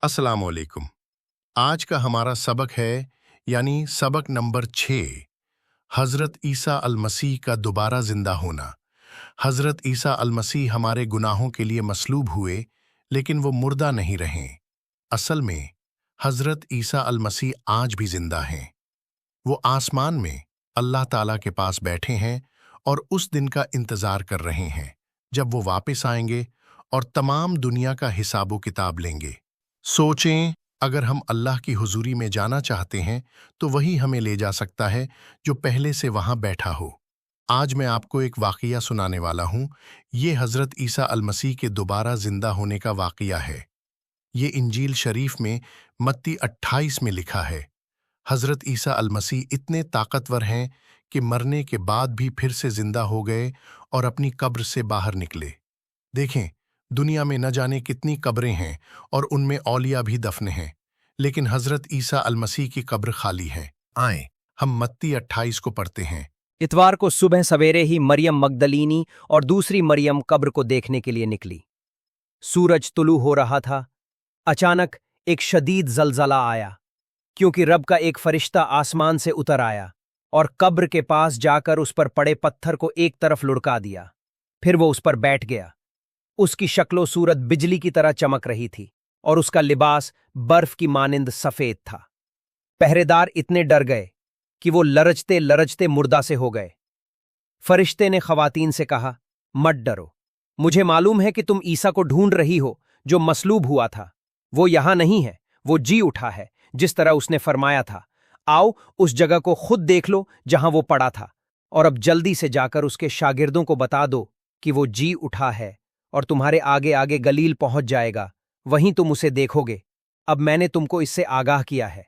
अस्सलाम वालेकुम। आज का हमारा सबक है यानी सबक नंबर 6, हज़रत ईसा अल-मसीह का दोबारा जिंदा होना। हज़रत ईसा अल-मसीह हमारे गुनाहों के लिए मसलूब हुए, लेकिन वो मुर्दा नहीं रहे। असल में हज़रत ईसा अल-मसीह आज भी जिंदा हैं। वो आसमान में अल्लाह ताला के पास बैठे हैं और उस दिन का इंतज़ार कर रहे हैं जब वो वापस आएंगे और तमाम दुनिया का हिसाबो किताब लेंगे। सोचें, अगर हम अल्लाह की हुजूरी में जाना चाहते हैं तो वही हमें ले जा सकता है जो पहले से वहां बैठा हो। आज मैं आपको एक वाक़िया सुनाने वाला हूं। ये हज़रत ईसा अल-मसीह के दोबारा जिंदा होने का वाक़िया है। ये इंजील शरीफ में मत्ती 28 में लिखा है। हज़रत ईसा अल-मसीह इतने ताकतवर हैं कि मरने के बाद भी फिर से जिंदा हो गए और अपनी कब्र से बाहर निकले। देखें, दुनिया में न जाने कितनी कब्रें हैं और उनमें औलिया भी दफन हैं, लेकिन हज़रत ईसा अल-मसीह की कब्र खाली है। आएं, हम मत्ती 28 को पढ़ते हैं। इतवार को सुबह सवेरे ही मरियम मगदलीनी और दूसरी मरियम कब्र को देखने के लिए निकली। सूरज तुलू हो रहा था। अचानक एक शदीद जलजला आया, क्योंकि रब का एक फरिश्ता आसमान से उतर आया और कब्र के पास जाकर उस पर पड़े पत्थर को एक तरफ लुढ़का दिया। फिर वो उस पर बैठ गया। उसकी शक्लो सूरत बिजली की तरह चमक रही थी और उसका लिबास बर्फ की मानिंद सफेद था। पहरेदार इतने डर गए कि वो लरजते लरजते मुर्दा से हो गए। फरिश्ते ने खवातीन से कहा, मत डरो, मुझे मालूम है कि तुम ईसा को ढूंढ रही हो जो मसलूब हुआ था। वो यहां नहीं है, वो जी उठा है जिस तरह उसने फरमाया था। आओ उस जगह को खुद देख लो जहां वो पड़ा था, और अब जल्दी से जाकर उसके शागिर्दों को बता दो कि वो जी उठा है और तुम्हारे आगे आगे गलील पहुंच जाएगा, वहीं तुम उसे देखोगे। अब मैंने तुमको इससे आगाह किया है।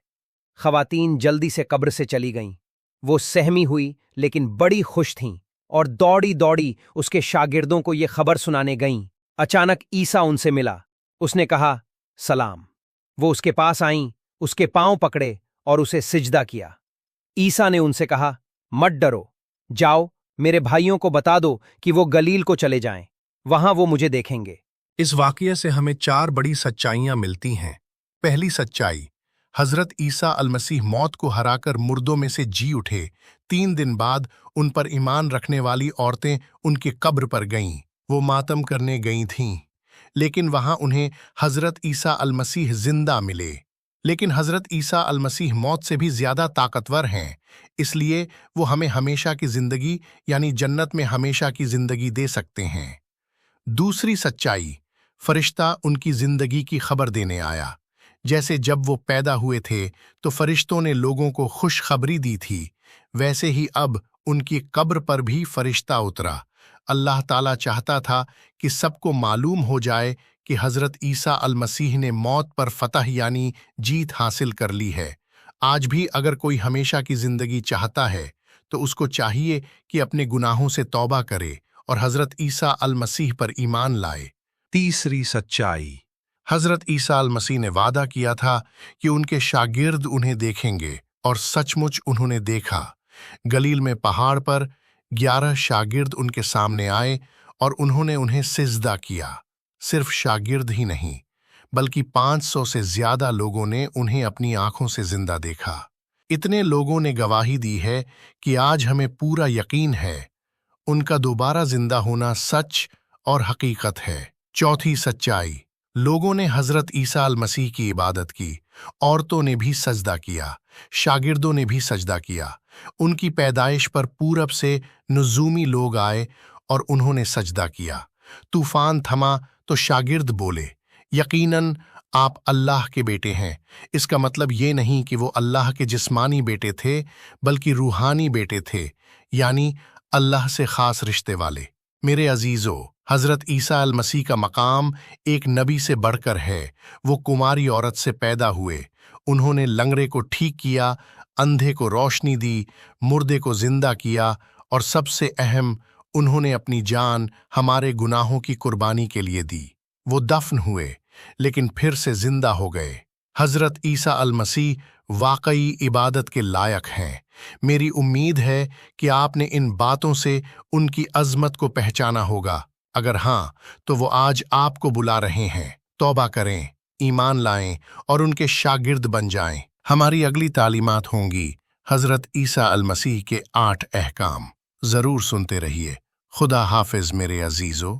खवातीन जल्दी से कब्र से चली गईं। वो सहमी हुई लेकिन बड़ी खुश थीं और दौड़ी दौड़ी उसके शागिर्दों को ये खबर सुनाने गईं। अचानक ईसा उनसे मिला। उसने कहा, सलाम। वो उसके पास आईं, उसके पांव पकड़े और उसे सिजदा किया। ईसा ने उनसे कहा, मत डरो, जाओ मेरे भाइयों को बता दो कि वो गलील को चले जाएं, वहां वो मुझे देखेंगे। इस वाक़ये से हमें 4 बड़ी सच्चाइयां मिलती हैं। पहली सच्चाई, हज़रत ईसा अल-मसीह मौत को हराकर मुर्दों में से जी उठे। 3 दिन बाद उन पर ईमान रखने वाली औरतें उनकी कब्र पर गईं। वो मातम करने गई थीं, लेकिन वहां उन्हें हज़रत ईसा अल-मसीह जिंदा मिले। लेकिन हज़रत ईसा अल-मसीह मौत से भी ज़्यादा ताकतवर हैं, इसलिए वो हमें हमेशा की ज़िंदगी यानी जन्नत में हमेशा की ज़िंदगी दे सकते हैं। दूसरी सच्चाई, फरिश्ता उनकी जिंदगी की खबर देने आया। जैसे जब वो पैदा हुए थे तो फरिश्तों ने लोगों को खुशखबरी दी थी, वैसे ही अब उनकी कब्र पर भी फरिश्ता उतरा। अल्लाह ताला चाहता था कि सबको मालूम हो जाए कि हज़रत ईसा अल-मसीह ने मौत पर फतह यानी जीत हासिल कर ली है। आज भी अगर कोई हमेशा की जिंदगी चाहता है तो उसको चाहिए कि अपने गुनाहों से तौबा करे और हज़रत ईसा अल-मसीह पर ईमान लाए। तीसरी सच्चाई, हज़रत ईसा अल-मसीह ने वादा किया था कि उनके शागिर्द उन्हें देखेंगे, और सचमुच उन्होंने देखा। गलील में पहाड़ पर 11 शागिर्द उनके सामने आए और उन्होंने उन्हें सिजदा किया। सिर्फ शागिर्द ही नहीं, बल्कि 500 से ज्यादा लोगों ने उन्हें अपनी आंखों से जिंदा देखा। इतने लोगों ने गवाही दी है कि आज हमें पूरा यकीन है उनका दोबारा जिंदा होना सच और हकीकत है। चौथी सच्चाई, लोगों ने हज़रत ईसा अल-मसीह की इबादत की। औरतों ने भी सजदा किया, शागिर्दों ने भी सजदा किया। उनकी पैदाइश पर पूरब से नुजूमी लोग आए और उन्होंने सजदा किया। तूफान थमा तो शागिर्द बोले, यकीनन आप अल्लाह के बेटे हैं। इसका मतलब ये नहीं कि वो अल्लाह के जिस्मानी बेटे थे, बल्कि रूहानी बेटे थे, यानी अल्लाह से खास रिश्ते वाले। मेरे अजीजों, हज़रत ईसा अल-मसीह का मकाम एक नबी से बढ़कर है। वो कुमारी औरत से पैदा हुए। उन्होंने लंगड़े को ठीक किया, अंधे को रोशनी दी, मुर्दे को जिंदा किया, और सबसे अहम, उन्होंने अपनी जान हमारे गुनाहों की कुर्बानी के लिए दी। वो दफन हुए लेकिन फिर से जिंदा हो गए। हज़रत ईसा अल-मसीह वाकई इबादत के लायक हैं। मेरी उम्मीद है कि आपने इन बातों से उनकी अज़मत को पहचाना होगा। अगर हाँ, तो वो आज आपको बुला रहे हैं। तौबा करें, ایمان لائیں اور ان کے شاگرد بن جائیں۔ ہماری اگلی تعلیمات ہوں گی حضرت عیسیٰ المسیح کے 8 احکام۔ ضرور سنتے رہیے۔ خدا حافظ میرے عزیزو۔